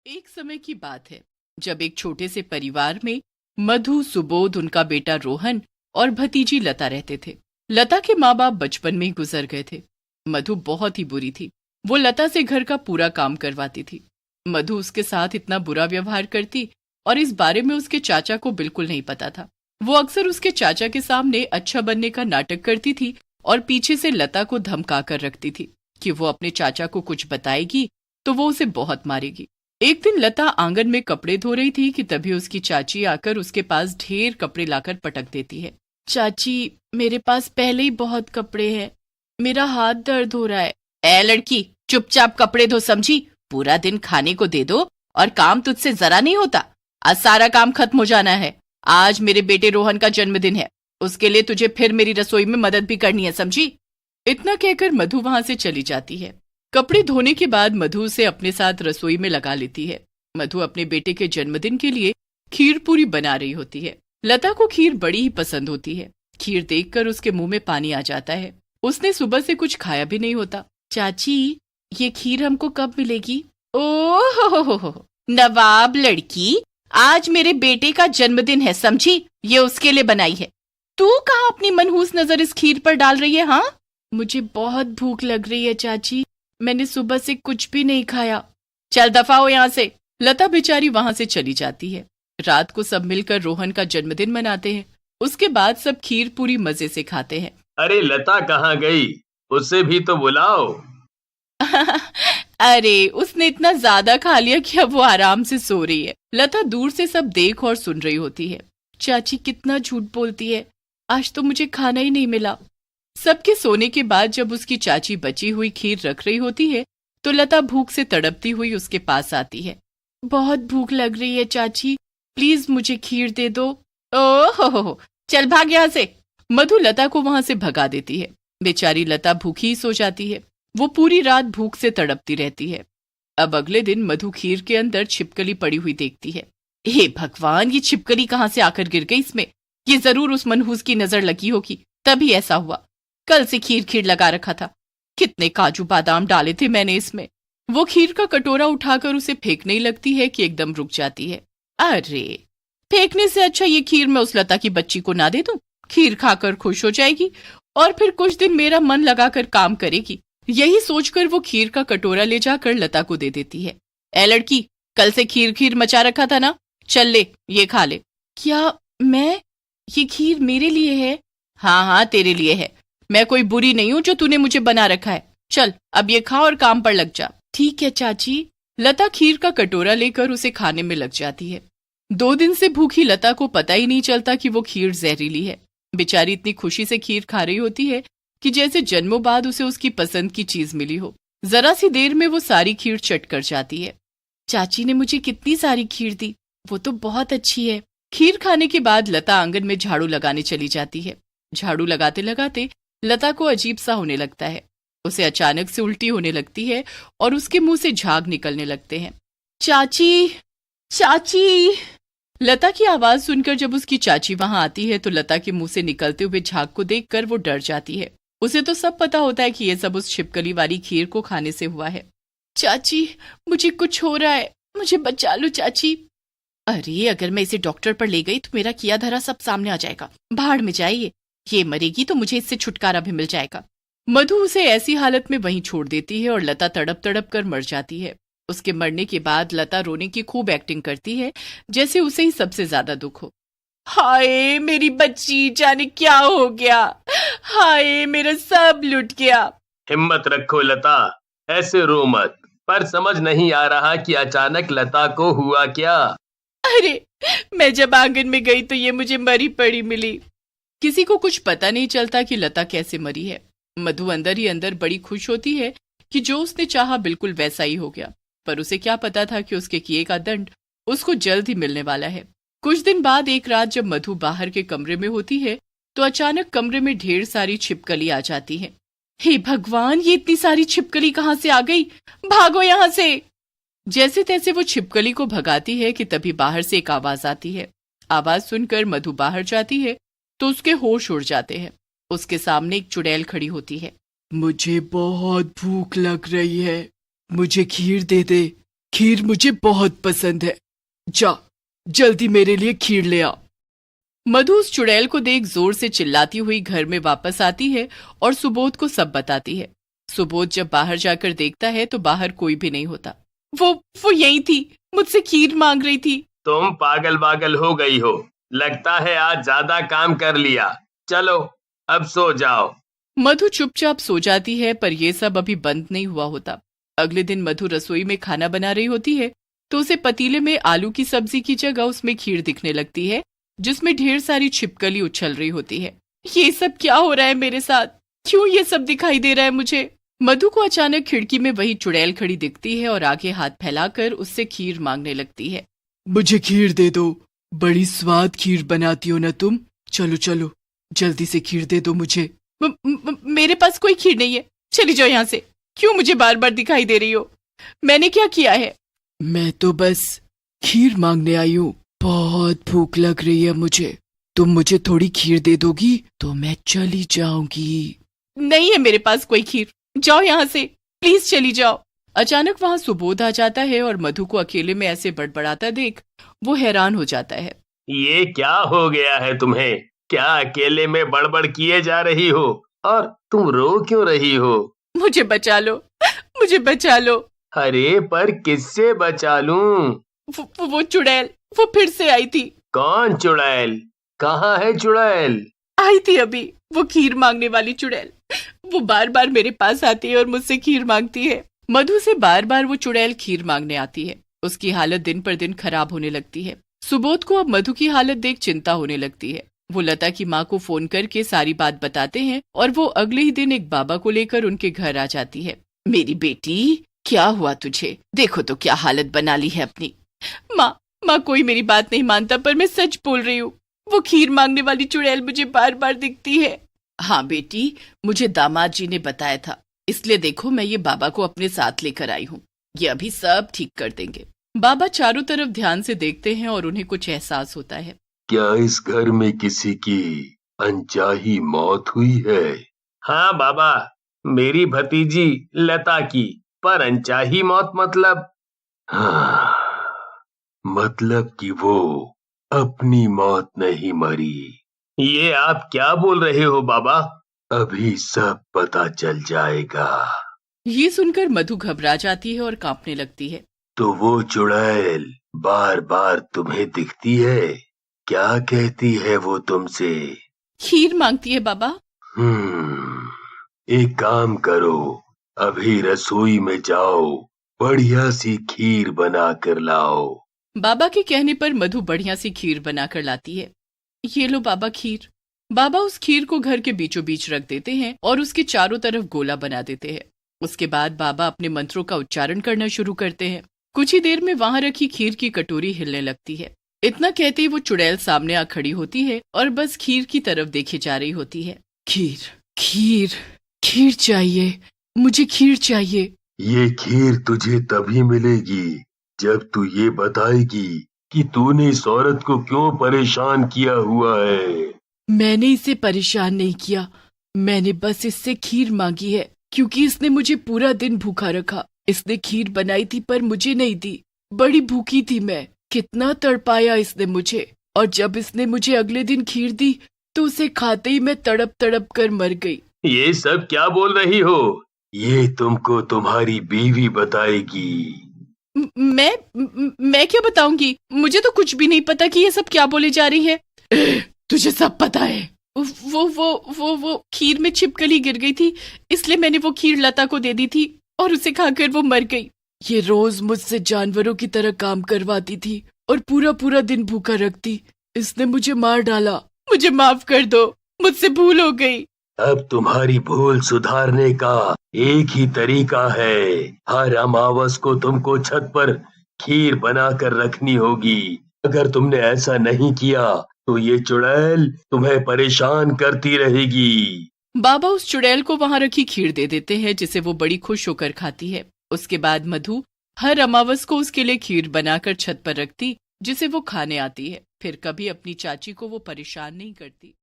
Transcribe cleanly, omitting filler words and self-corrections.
एक समय की बात है जब एक छोटे से परिवार में मधु, सुबोध, उनका बेटा रोहन और भतीजी लता रहते थे। लता के माँ बाप बचपन में ही गुजर गए थे। मधु बहुत ही बुरी थी। वो लता से घर का पूरा काम करवाती थी। मधु उसके साथ इतना बुरा व्यवहार करती और इस बारे में उसके चाचा को बिल्कुल नहीं पता था। वो अक्सर उसके चाचा के सामने अच्छा बनने का नाटक करती थी और पीछे से लता को धमका कर रखती थी कि वो अपने चाचा को कुछ बताएगी तो वो उसे बहुत मारेगी। एक दिन लता आंगन में कपड़े धो रही थी कि तभी उसकी चाची आकर उसके पास ढेर कपड़े लाकर पटक देती है। चाची, मेरे पास पहले ही बहुत कपड़े हैं, मेरा हाथ दर्द हो रहा है। ए लड़की, चुपचाप कपड़े धो, समझी? पूरा दिन खाने को दे दो और काम तुझसे जरा नहीं होता। आज सारा काम खत्म हो जाना है। आज मेरे बेटे रोहन का जन्मदिन है, उसके लिए तुझे फिर मेरी रसोई में मदद भी करनी है, समझी? इतना कहकर मधु वहां से चली जाती है। कपड़े धोने के बाद मधु उसे अपने साथ रसोई में लगा लेती है। मधु अपने बेटे के जन्मदिन के लिए खीर पूरी बना रही होती है। लता को खीर बड़ी ही पसंद होती है। खीर देखकर उसके मुंह में पानी आ जाता है। उसने सुबह से कुछ खाया भी नहीं होता। चाची, ये खीर हमको कब मिलेगी? ओह हो, नवाब लड़की, आज मेरे बेटे का जन्मदिन है, समझी? ये उसके लिए बनाई है। तू कहाँ अपनी मनहूस नजर इस खीर पर डाल रही है? हाँ, मुझे बहुत भूख लग रही है चाची, मैंने सुबह से कुछ भी नहीं खाया। चल दफा हो यहाँ से। लता बेचारी वहां से चली जाती है। रात को सब मिलकर रोहन का जन्मदिन मनाते हैं। उसके बाद सब खीर पूरी मजे से खाते हैं। अरे लता कहाँ गई? उसे भी तो बुलाओ। अरे उसने इतना ज्यादा खा लिया कि अब वो आराम से सो रही है। लता दूर से सब देख और सुन रही होती है। चाची कितना झूठ बोलती है, आज तो मुझे खाना ही नहीं मिला। सबके सोने के बाद जब उसकी चाची बची हुई खीर रख रही होती है तो लता भूख से तड़पती हुई उसके पास आती है। बहुत भूख लग रही है चाची, प्लीज मुझे खीर दे दो। ओह, चल भाग यहाँ से। मधु लता को वहां से भगा देती है। बेचारी लता भूखी ही सो जाती है। वो पूरी रात भूख से तड़पती रहती है। अब अगले दिन मधु खीर के अंदर छिपकली पड़ी हुई देखती है। हे भगवान, ये छिपकली कहाँ से आकर गिर गई इसमें? ये जरूर उस मनहूस की नजर लगी होगी, तभी ऐसा हुआ। कल से खीर खीर लगा रखा था, कितने काजू बादाम डाले थे मैंने इसमें। वो खीर का कटोरा उठाकर उसे फेंकने ही लगती है कि एकदम रुक जाती है। अरे, फेंकने से अच्छा ये खीर मैं उस लता की बच्ची को ना दे दूं। खीर खाकर खुश हो जाएगी और फिर कुछ दिन मेरा मन लगाकर काम करेगी। यही सोचकर वो खीर का कटोरा ले जाकर लता को दे देती है। ए लड़की, कल से खीर खीर मचा रखा था ना, चल ले, ये खा ले। क्या मैं? ये खीर मेरे लिए है? हाँ हाँ, तेरे लिए है। मैं कोई बुरी नहीं हूं जो तूने मुझे बना रखा है। चल अब ये खा और काम पर लग जा। ठीक है चाची। लता खीर का कटोरा लेकर उसे खाने में लग जाती है। 2 दिन से भूखी लता को पता ही नहीं चलता कि वो खीर जहरीली है। बेचारी इतनी खुशी से खीर खा रही होती है कि जैसे जन्मों बाद उसे उसकी पसंद की चीज मिली हो। जरा सी देर में वो सारी खीर चट कर जाती है। चाची ने मुझे कितनी सारी खीर दी, वो तो बहुत अच्छी है। खीर खाने के बाद लता आंगन में झाड़ू लगाने चली जाती है। झाड़ू लगाते लगाते लता को अजीब सा होने लगता है। उसे अचानक से उल्टी होने लगती है और उसके मुंह से झाग निकलने लगते हैं। चाची, चाची। लता की आवाज सुनकर जब उसकी चाची वहां आती है तो लता के मुंह से निकलते हुए झाग को देखकर वो डर जाती है। उसे तो सब पता होता है कि ये सब उस छिपकली वाली खीर को खाने से हुआ है। चाची, मुझे कुछ हो रहा है, मुझे बचा लो चाची। अरे, अगर मैं इसे डॉक्टर पर ले गई तो मेरा किया धरा सब सामने आ जाएगा। भाड़ में जाइए, ये मरेगी तो मुझे इससे छुटकारा भी मिल जाएगा। मधु उसे ऐसी हालत में वहीं छोड़ देती है और लता तड़प तड़प कर मर जाती है। उसके मरने के बाद लता रोने की खूब एक्टिंग करती है, जैसे उसे ही सबसे ज्यादा दुख हो। हाय मेरी बच्ची, जाने क्या हो गया। हाय, मेरा सब लुट गया। हिम्मत रखो लता, ऐसे रो मत। पर समझ नहीं आ रहा कि अचानक लता को हुआ क्या। अरे, मैं जब आंगन में गई तो ये मुझे मरी पड़ी मिली। किसी को कुछ पता नहीं चलता कि लता कैसे मरी है। मधु अंदर ही अंदर बड़ी खुश होती है कि जो उसने चाहा बिल्कुल वैसा ही हो गया। पर उसे क्या पता था कि उसके किए का दंड उसको जल्द ही मिलने वाला है। कुछ दिन बाद एक रात जब मधु बाहर के कमरे में होती है तो अचानक कमरे में ढेर सारी छिपकली आ जाती है। हे भगवान, ये इतनी सारी छिपकली कहाँ से आ गई? भागो यहाँ से। जैसे तैसे वो छिपकली को भगाती है कि तभी बाहर से एक आवाज आती है। आवाज सुनकर मधु बाहर जाती है तो उसके होश उड़ जाते हैं। उसके सामने एक चुड़ैल खड़ी होती है। मुझे बहुत भूख लग रही है, मुझे खीर दे दे। खीर मुझे बहुत पसंद है। जा, जल्दी मेरे लिए खीर ले आ। मधु उस चुड़ैल को देख जोर से चिल्लाती हुई घर में वापस आती है और सुबोध को सब बताती है। सुबोध जब बाहर जाकर देखता है तो बाहर कोई भी नहीं होता। वो यही थी, मुझसे खीर मांग रही थी। तुम पागल पागल हो गई हो, लगता है आज ज्यादा काम कर लिया। चलो अब सो जाओ। मधु चुपचाप सो जाती है, पर यह सब अभी बंद नहीं हुआ होता। अगले दिन मधु रसोई में खाना बना रही होती है तो उसे पतीले में आलू की सब्जी की जगह उसमें खीर दिखने लगती है, जिसमें ढेर सारी छिपकली उछल रही होती है। ये सब क्या हो रहा है मेरे साथ? क्यों ये सब दिखाई दे रहा है मुझे? मधु को अचानक खिड़की में वही चुड़ैल खड़ी दिखती है और आगे हाथ फैलाकर उससे खीर मांगने लगती है। मुझे खीर दे दो, बड़ी स्वाद खीर बनाती हो ना तुम। चलो चलो, जल्दी से खीर दे दो मुझे। मेरे पास कोई खीर नहीं है, चली जाओ यहाँ से। क्यों मुझे बार बार दिखाई दे रही हो? मैंने क्या किया है? मैं तो बस खीर मांगने आई हूँ। बहुत भूख लग रही है मुझे। तुम मुझे थोड़ी खीर दे दोगी तो मैं चली जाऊंगी। नहीं है मेरे पास कोई खीर, जाओ यहाँ से, प्लीज चली जाओ। अचानक वहाँ सुबोध आ जाता है और मधु को अकेले में ऐसे बड़बड़ाता देख वो हैरान हो जाता है। ये क्या हो गया है तुम्हें? क्या अकेले में बड़बड़ किए जा रही हो? और तुम रो क्यों रही हो? मुझे बचा लो, मुझे बचा लो। अरे पर किससे बचा लूं? वो चुड़ैल, वो फिर से आई थी। कौन चुड़ैल? कहाँ है चुड़ैल? आई थी अभी, वो खीर मांगने वाली चुड़ैल। वो बार बार मेरे पास आती है और मुझसे खीर मांगती है। मधु से बार बार वो चुड़ैल खीर मांगने आती है। उसकी हालत दिन पर दिन खराब होने लगती है। सुबोध को अब मधु की हालत देख चिंता होने लगती है। वो लता की माँ को फोन करके सारी बात बताते हैं और वो अगले ही दिन एक बाबा को लेकर उनके घर आ जाती है। मेरी बेटी, क्या हुआ तुझे? देखो तो क्या हालत बना ली है अपनी। माँ कोई मेरी बात नहीं मानता, पर मैं सच बोल रही हूँ। वो खीर मांगने वाली चुड़ैल मुझे बार बार दिखती है। हाँ बेटी, मुझे दामाद जी ने बताया था, इसलिए देखो मैं ये बाबा को अपने साथ लेकर आई हूँ। ये अभी सब ठीक कर देंगे। बाबा चारों तरफ ध्यान से देखते हैं और उन्हें कुछ एहसास होता है। क्या इस घर में किसी की अनचाही मौत हुई है? हाँ बाबा, मेरी भतीजी लता की। पर अनचाही मौत मतलब? हाँ, मतलब कि वो अपनी मौत नहीं मरी। ये आप क्या बोल रहे हो बाबा? अभी सब पता चल जाएगा। ये सुनकर मधु घबरा जाती है और कांपने लगती है। तो वो चुड़ैल बार बार तुम्हें दिखती है? क्या कहती है वो तुमसे? खीर मांगती है बाबा। एक काम करो, अभी रसोई में जाओ, बढ़िया सी खीर बना कर लाओ। बाबा के कहने पर मधु बढ़िया सी खीर बनाकर लाती है। ये लो बाबा खीर। बाबा उस खीर को घर के बीचों बीच रख देते हैं और उसके चारों तरफ गोला बना देते हैं। उसके बाद बाबा अपने मंत्रों का उच्चारण करना शुरू करते हैं। कुछ ही देर में वहां रखी खीर की कटोरी हिलने लगती है। इतना कहते ही वो चुड़ैल सामने आ खड़ी होती है और बस खीर की तरफ देखे जा रही होती है। खीर खीर खीर चाहिए, मुझे खीर चाहिए। ये खीर तुझे तभी मिलेगी जब तू ये बताएगी कि तूने इस औरत को क्यों परेशान किया हुआ है। मैंने इसे परेशान नहीं किया, मैंने बस इससे खीर मांगी है क्योंकि इसने मुझे पूरा दिन भूखा रखा। इसने खीर बनाई थी पर मुझे नहीं दी। बड़ी भूखी थी मैं, कितना तड़पाया इसने मुझे। और जब इसने मुझे अगले दिन खीर दी तो उसे खाते ही मैं तड़प तड़प कर मर गई। ये सब क्या बोल रही हो? ये तुमको तुम्हारी बीवी बताएगी। मैं क्या बताऊंगी? मुझे तो कुछ भी नहीं पता कि ये सब क्या बोले जा रही है। तुझे सब पता है। वो खीर में छिपकली गिर गई थी, इसलिए मैंने वो खीर लता को दे दी थी और उसे खाकर वो मर गई। ये रोज मुझसे जानवरों की तरह काम करवाती थी और पूरा पूरा दिन भूखा रखती। इसने मुझे मार डाला। मुझे माफ कर दो, मुझसे भूल हो गई। अब तुम्हारी भूल सुधारने का एक ही तरीका है। हर अमावस को तुमको छत पर खीर बनाकर रखनी होगी। अगर तुमने ऐसा नहीं किया तो ये चुड़ैल तुम्हें परेशान करती रहेगी। बाबा उस चुड़ैल को वहां रखी खीर दे देते हैं, जिसे वो बड़ी खुश होकर खाती है। उसके बाद मधु हर अमावस को उसके लिए खीर बनाकर छत पर रखती, जिसे वो खाने आती है। फिर कभी अपनी चाची को वो परेशान नहीं करती।